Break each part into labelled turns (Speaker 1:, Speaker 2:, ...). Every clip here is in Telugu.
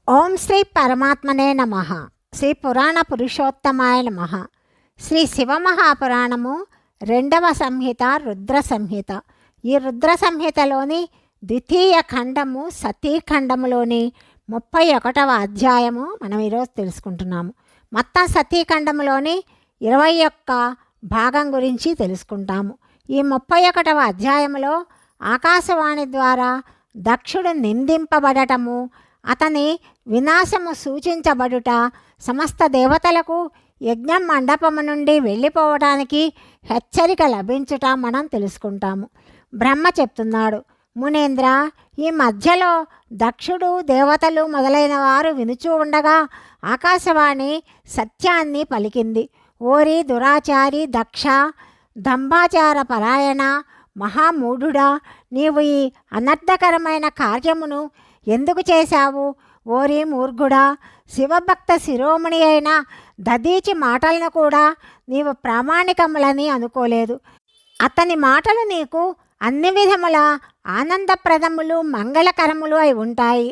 Speaker 1: ఓం శ్రీ పరమాత్మనే నమ. శ్రీ పురాణ పురుషోత్తమాయ నమ. శ్రీ శివమహాపురాణము 2వ సంహిత రుద్ర సంహిత. ఈ రుద్ర సంహితలోని ద్వితీయ ఖండము సతీఖండములోని 31వ అధ్యాయము మనం ఈరోజు తెలుసుకుంటున్నాము. మొత్తం సతీఖండములోని 21 భాగం గురించి తెలుసుకుంటాము. ఈ 31వ అధ్యాయంలో ఆకాశవాణి ద్వారా దక్షుడు నిందింపబడటము, అతని వినాశము సూచించబడుట, సమస్త దేవతలకు యజ్ఞం మండపము నుండి వెళ్ళిపోవడానికి హెచ్చరిక లభించుట మనం తెలుసుకుంటాము. బ్రహ్మ చెప్తున్నాడు, మునేంద్ర, ఈ మధ్యలో దక్షుడు, దేవతలు మొదలైన వారు వినుచూ ఉండగా ఆకాశవాణి సత్యాన్ని పలికింది. ఓరి దురాచారి దక్ష, దంభాచార పరాయణ, మహామూఢుడా, నీవు ఈ అనర్థకరమైన కార్యమును ఎందుకు చేశావు? ఓరి మూర్ఖుడా, శివభక్త శిరోమణి అయిన దదీచి మాటలను కూడా నీవు ప్రామాణికములని అనుకోలేదు. అతని మాటలు నీకు అన్ని విధముల ఆనందప్రదములు, మంగళకరములు అయి ఉంటాయి.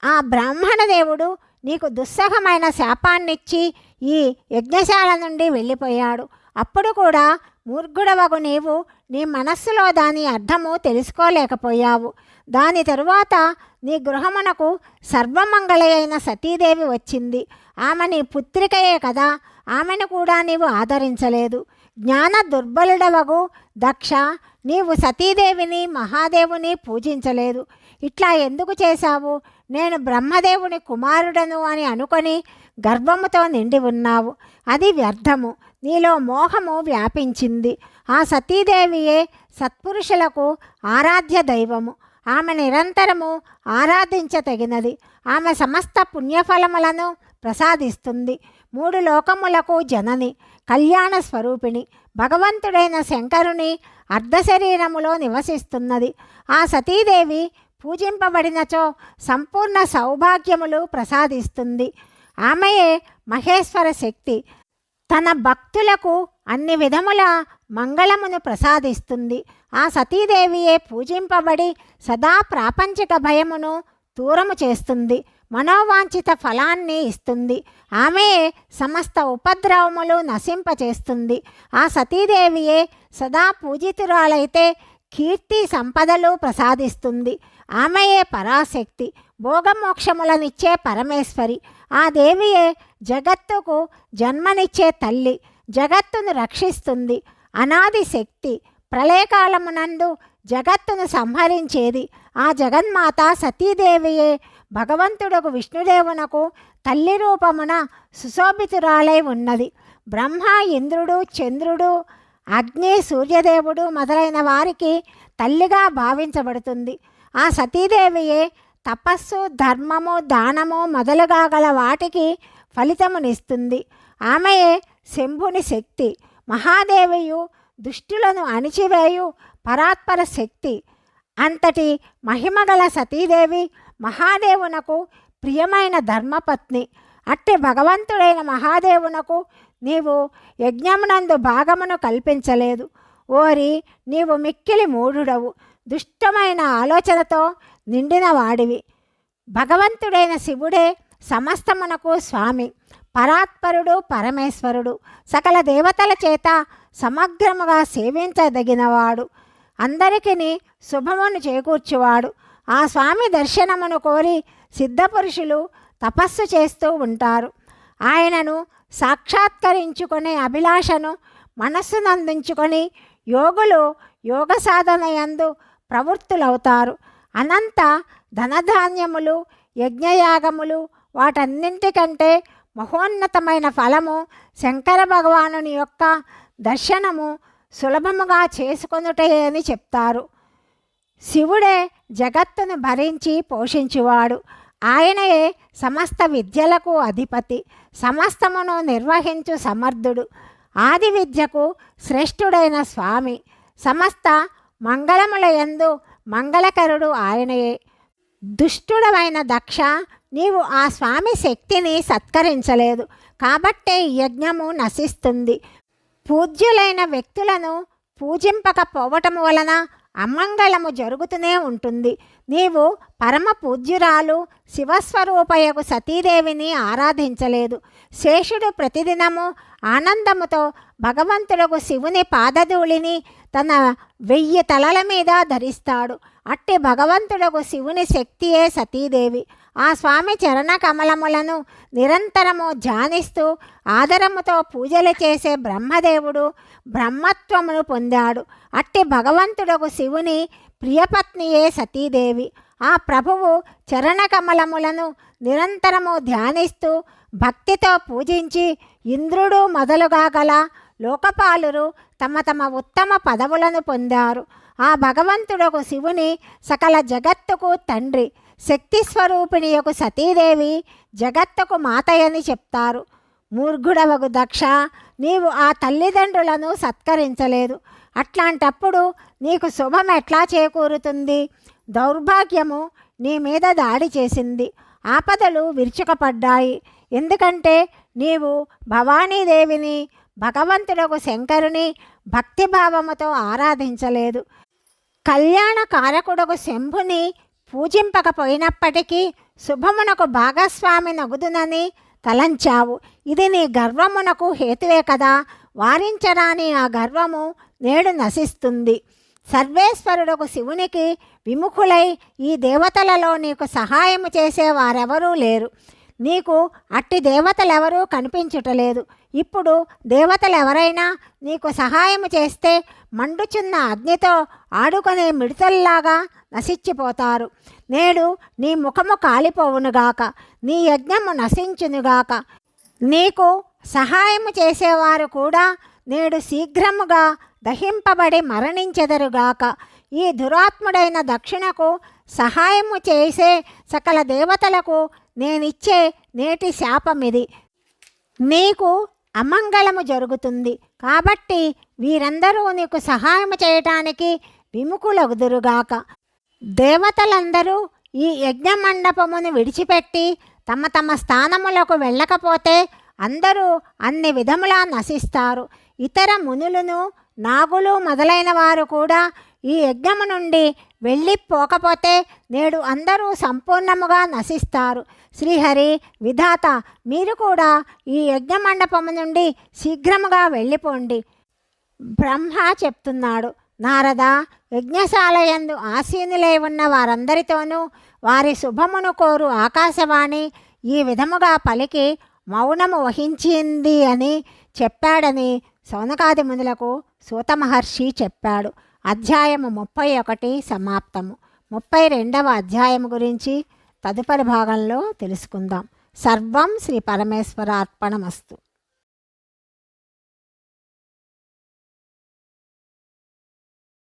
Speaker 1: ఆ బ్రాహ్మణ దేవుడు నీకు దుస్సహమైన శాపాన్నిచ్చి ఈ యజ్ఞశాల నుండి వెళ్ళిపోయాడు. అప్పుడు కూడా మూర్ఖుడవగు నీవు నీ మనస్సులో దాని అర్థము తెలుసుకోలేకపోయావు. దాని తరువాత నీ గృహమునకు సర్వమంగళ అయిన సతీదేవి వచ్చింది. ఆమె నీ పుత్రికయే కదా, ఆమెను కూడా నీవు ఆదరించలేదు. జ్ఞాన దుర్బలుడవగు దక్ష, నీవు సతీదేవిని, మహాదేవుని పూజించలేదు. ఇట్లా ఎందుకు చేశావు? నేను బ్రహ్మదేవుని కుమారుడను అని అనుకొని గర్వముతో నిండి ఉన్నావు. అది వ్యర్థము. నీలో మోహము వ్యాపించింది. ఆ సతీదేవియే సత్పురుషులకు ఆరాధ్య దైవము. ఆమె నిరంతరము ఆరాధించతగినది. ఆమె సమస్త పుణ్యఫలములను ప్రసాదిస్తుంది. 3 లోకములకు జనని, కళ్యాణ స్వరూపిణి, భగవంతుడైన శంకరుని అర్ధశరీరములో నివసిస్తున్నది. ఆ సతీదేవి పూజింపబడినచో సంపూర్ణ సౌభాగ్యములు ప్రసాదిస్తుంది. ఆమెయే మహేశ్వర శక్తి. తన భక్తులకు అన్ని విధముల మంగళమును ప్రసాదిస్తుంది. ఆ సతీదేవియే పూజింపబడి సదా ప్రాపంచిక భయమును దూరము చేస్తుంది, మనోవాంఛిత ఫలాన్ని ఇస్తుంది. ఆమెయే సమస్త ఉపద్రవములు నశింపచేస్తుంది. ఆ సతీదేవియే సదా పూజితురాలైతే కీర్తి సంపదలు ప్రసాదిస్తుంది. ఆమెయే పరాశక్తి, భోగమోక్షములనిచ్చే పరమేశ్వరి. ఆ దేవియే జగత్తుకు జన్మనిచ్చే తల్లి, జగత్తును రక్షిస్తుంది. అనాది శక్తి, ప్రళయకాలమునందు జగత్తును సంహరించేది. ఆ జగన్మాత సతీదేవియే భగవంతుడకు విష్ణుదేవునకు తల్లి రూపమున సుశోభితురాలై ఉన్నది. బ్రహ్మ, ఇంద్రుడు, చంద్రుడు, అగ్ని, సూర్యదేవుడు మొదలైన వారికి తల్లిగా భావించబడుతుంది. ఆ సతీదేవియే తపస్సు, ధర్మము, దానము మొదలుగా గల వాటికి ఫలితమునిస్తుంది. ఆమెయే శంభుని శక్తి. మహాదేవియు దుష్టులను అణిచివేయు పరాత్పర శక్తి. అంతటి మహిమగల సతీదేవి మహాదేవునకు ప్రియమైన ధర్మపత్ని. అట్టి భగవంతుడైన మహాదేవునకు నీవు యజ్ఞమునందు భాగమును కల్పించలేదు. ఓరి, నీవు మిక్కిలి మూఢుడవు, దుష్టమైన ఆలోచనతో నిండిన వాడివి. భగవంతుడైన శివుడే సమస్తమునకు స్వామి, పరాత్పరుడు, పరమేశ్వరుడు, సకల దేవతల చేత సమగ్రముగా సేవించదగినవాడు, అందరికీ శుభమును చేకూర్చువాడు. ఆ స్వామి దర్శనమును కోరి సిద్ధపురుషులు తపస్సు చేస్తూ ఉంటారు. ఆయనను సాక్షాత్కరించుకునే అభిలాషను మనస్సునందించుకొని యోగులు యోగ సాధనయందు ప్రవృత్తులవుతారు. అనంత ధనధాన్యములు, యజ్ఞయాగములు, వాటన్నింటికంటే మహోన్నతమైన ఫలము శంకర భగవానుని యొక్క దర్శనము సులభముగా చేసుకొనుటే అని చెప్తారు. శివుడే జగత్తును భరించి పోషించువాడు. ఆయనయే సమస్త విద్యలకు అధిపతి, సమస్తమును నిర్వహించు సమర్థుడు, ఆది విద్యకు శ్రేష్ఠుడైన స్వామి. సమస్త మంగళముల యందు మంగళకరుడు ఆయనయే. దుష్టుడవైన దక్ష, నీవు ఆ స్వామి శక్తిని సత్కరించలేదు కాబట్టే ఈ యజ్ఞము నశిస్తుంది. పూజ్యులైన వ్యక్తులను పూజింపకపోవటము వలన అమంగళము జరుగుతూనే ఉంటుంది. నీవు పరమ పూజ్యురాలు శివస్వరూపయకు సతీదేవిని ఆరాధించలేదు. శేషుడు ప్రతిదినము ఆనందముతో భగవంతుడకు శివుని పాదధూళిని తన 1000 తలల మీద ధరిస్తాడు. అట్టి భగవంతుడకు శివుని శక్తియే సతీదేవి. ఆ స్వామి చరణ కమలములను నిరంతరము ధ్యానిస్తూ ఆదరముతో పూజలు చేసే బ్రహ్మదేవుడు బ్రహ్మత్వమును పొందాడు. అట్టి భగవంతుడకు శివుని ప్రియపత్నియే సతీదేవి. ఆ ప్రభువు చరణ కమలములను నిరంతరము ధ్యానిస్తూ భక్తితో పూజించి ఇంద్రుడు మొదలుగా గల లోకపాలురు తమ తమ ఉత్తమ పదవులను పొందారు. ఆ భగవంతుడకు శివుని సకల జగత్తుకు తండ్రి, శక్తి స్వరూపిణి యొక్క సతీదేవి జగత్తుకు మాతయని చెప్తారు. మూర్ఘుడవగు దక్ష, నీవు ఆ తల్లిదండ్రులను సత్కరించలేదు. అట్లాంటప్పుడు నీకు శుభం ఎట్లా చేకూరుతుంది? దౌర్భాగ్యము నీ మీద దాడి చేసింది. ఆపదలు విరుచుకపడ్డాయి. ఎందుకంటే నీవు భవానీదేవిని, భగవంతుడకు శంకరుని భక్తిభావముతో ఆరాధించలేదు. కళ్యాణ కారకుడకు శంభుని పూజింపకపోయినప్పటికీ శుభమునకు భాగస్వామి నగుదునని తలంచావు. ఇది నీ గర్వమునకు హేతువే కదా. వారించరాని ఆ గర్వము నేడు నశిస్తుంది. సర్వేశ్వరుడకు శివునికి విముఖులై ఈ దేవతలలో నీకు సహాయము చేసేవారెవరూ లేరు. నీకు అట్టి దేవతలెవరూ కనిపించుటలేదు. ఇప్పుడు దేవతలెవరైనా నీకు సహాయము చేస్తే మండుచున్న అగ్నితో ఆడుకునే మిడతల్లాగా నశించిపోతారు. నేడు నీ ముఖము కాలిపోవునుగాక, నీ యజ్ఞము నశించునుగాక. నీకు సహాయము చేసేవారు కూడా నేడు శీఘ్రముగా దహింపబడి మరణించెదరుగాక. ఈ దురాత్ముడైన దక్షిణకు సహాయము చేసే సకల దేవతలకు నేనిచ్చే నేటి శాపమిది. నీకు అమంగళము జరుగుతుంది కాబట్టి వీరందరూ నీకు సహాయం చేయటానికి విముఖులగుదురుగాక. దేవతలందరూ ఈ యజ్ఞమండపమును విడిచిపెట్టి తమ తమ స్థానములకు వెళ్ళకపోతే అందరూ అన్ని విధములా నశిస్తారు. ఇతర మునులను, నాగులు మొదలైన వారు కూడా ఈ యజ్ఞము నుండి వెళ్ళిపోకపోతే నేడు అందరూ సంపూర్ణముగా నశిస్తారు. శ్రీహరి విధాత, మీరు కూడా ఈ యజ్ఞమండపము నుండి శీఘ్రముగా వెళ్ళిపోండి. బ్రహ్మ చెప్తున్నాడు, నారద, యజ్ఞశాలయందు ఆసీనులై ఉన్న వారందరితోనూ వారి శుభమును కోరు ఆకాశవాణి ఈ విధముగా పలికి మౌనము వహించింది అని చెప్పాడని శౌనకాది మునులకు సూత మహర్షి చెప్పాడు. అధ్యాయము 31 సమాప్తము. 32వ అధ్యాయము గురించి తదుపరి భాగంలో తెలుసుకుందాం. సర్వం శ్రీ పరమేశ్వర అర్పణమస్తు.